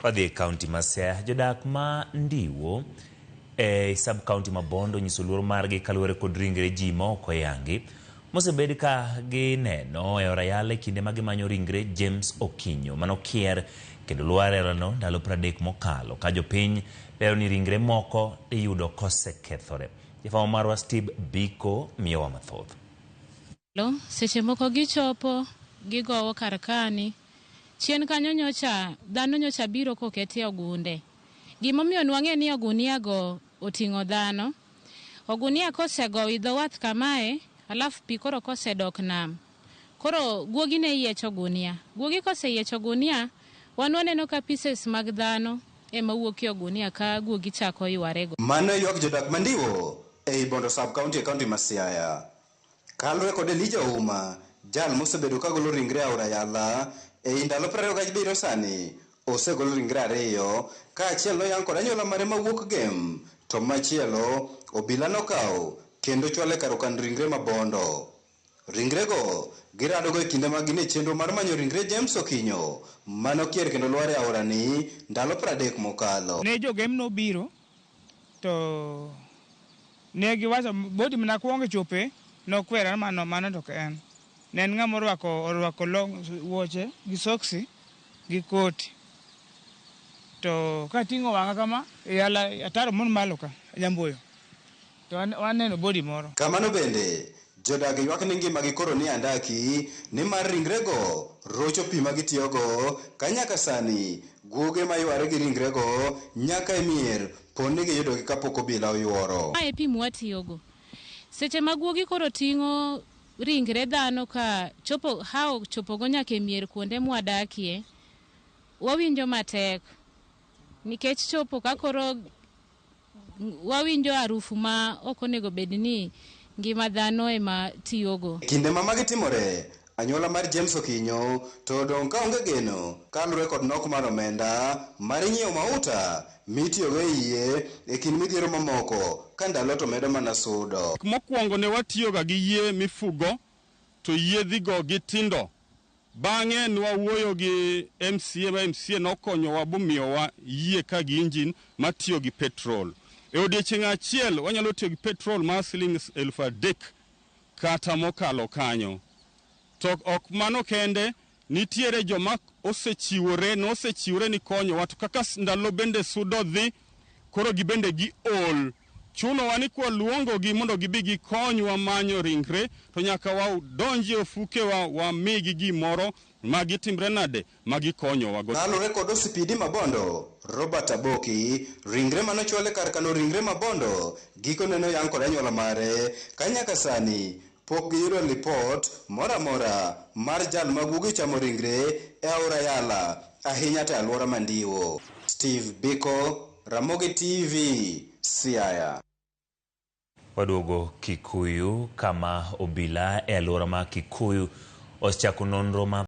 Wadhi kaunti ma Siaya, jodak ma Ndiwo sub county ma Bondo nyiso luoro margi kaluwore kod ringre ji moko yangi mosebed ka gineno e Orayala kinde ma gimanyo ringre James Okinyo manokier kendo luarelano ndalo 30 mokalo ka jopiny lero ni ringre moko iyudo kosekethore. Jafamo marwa Steve Biko miyowa mathoth. Seche moko gichopo gigowo karkani chien kanyo nyocha dhano nyocha biro koketi ogunde. Gimomiyo nwang'e ni ogunia go oting'o dhano. Ogunia kosego idho wath kamae alafu pi koro kosedok nam. Koro guogi ne yiecho gunia. Guogi koseyiecho gunia waneno ka pieces mag dhano ema wuokie ogunia ka guogi chako yware go. Mano ywak jodak mandiwo ei Bondo sub county county ma Siaya. Kalre kod Elijah Uma jal mosebedo kagolo ringre Orayala ei ndalo 27 sani osegolo ringre 2 ka achiel noyang kod anyuola mare mawuok Gem to machielo obila nokawo kendo chwale kar kan ringre ma Bondo. Ringre go girado go e kinde ma gin e chenro mar manyo ringre James Okinyo manokier kendo luare aora ni ndalo 30 mokalo. Ne jo Gem no biro to ne giwacho bodi mana kuongo chope nokwera mano to en ne en ng'ama orwako long wuoche gi soksi gi koti to kating'o wang'a kama yala ataro mon malo ka jamboyo to waneno bodi moro kamano. Bende jodak ywak ni ngimagi koro ni andaki ni mar ringrego rocho pi ma gitiyogo ka nyaka sani guoge mayware gi ringrego nyaka e mier poni giyudogi kapok obila oyworo. Mae pi mwatiyogo seche ma guogi koro ting'o ringre dhano ka chopogo nyaka e mier kuonde mwadakie, wawinjo matek nikech chopo ka koro wawinjo harufu ma ok onego bed ni ngima dhano ema tiyogo. Kinde ma magi timore, anyuola mar James Okinyo to dong' ka onge geno kalure kod nok mar omenda mar nyiewo mauta mitiyogo e yie e kind midhiero mamoko ka ndalo to medo mana sudo. Mokwongo ne watiyoga gi yie mifugo to yiedhigo gitindo. Bang'e nwawuoyo gi MCA nokonyowa bomiyowa yie ka gi injin matiyo gi petrol. E odiechieng' achiel wanyalo tiyo gi petrol mar shillings 3,000 kata mokalo kanyo. To ok mano kende, nitiere joma osechiwore ni konyowa to kaka ndalo bende sudo dhi koro gibende gi ol. Chunowa ni kwa luongogi mondo gibi gikonywa manyo ringre to nyaka wadonji e ofukewa wamigi gimoro magitimre nade magikonyowa go. Kalure kod osipidi ma Bondo Robert Aboki ringre manochwale kar kano ringre ma Bondo giko neno yang kod anyuola mare ka nyaka sani pok giyudo lipot moramora mar jal maguogi chamo ringre e Orayala ahinya te alwora mandiwo. Steve Biko, Ramogi TV, Siaya. Waduogo Kikuyu kama obila e alwora ma Kikuyu osechako nonro ma